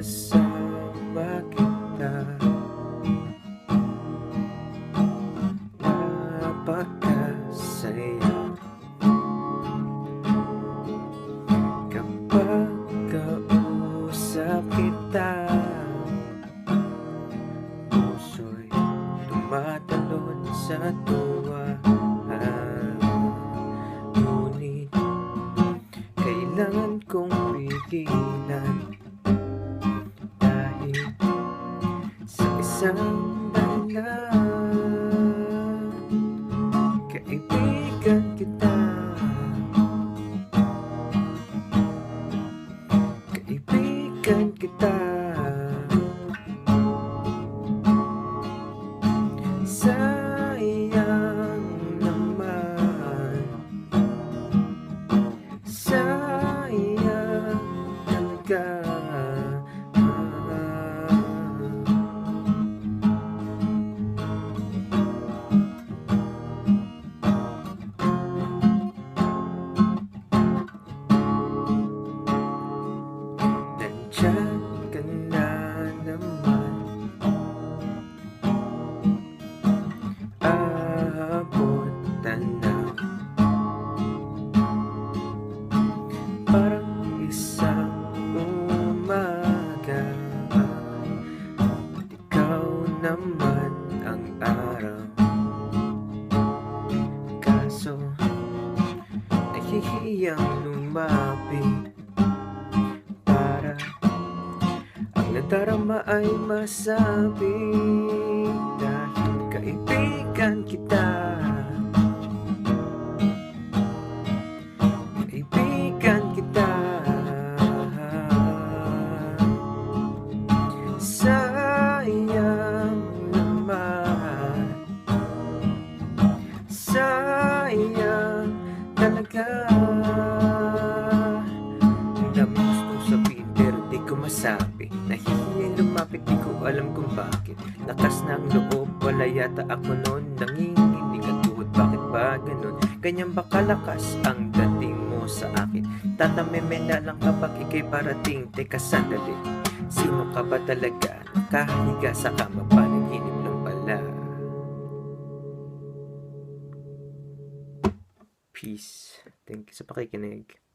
kasama kita, napakasaya. Kapag kausap kita, puso'y tumatalon sa tuwa. Ngunit kailangan kong pigilan, dahil sa isang dahilan. Kaibigan kita, kaibigan kita. Sayang naman, sayang talaga. Nandiyan ka na naman, aabutan na. Parang isang umaga, ikaw naman ang araw. Kaso nahihiyang lumapit, para ang nadarama ay masabi. Dahil kaibigan kita, kaibigan kita. Sayang naman, sayang talaga. Ang dami gustong sabihin pero di ko masabi. Nahihiyang lumapit, di ko alam kung bakit. Lakas ng loob, wala yata ako noon. Nanginginig ang tuhod, bakit ba ganun? Ganyan ba kalakas ang dating mo sa akin? Tatameme na lang kapag ika'y parating. Teka sandali, sino ka ba talaga? Nakahiga sa kama, panaginip lang pala. Peace. Thank you sa pakikinig.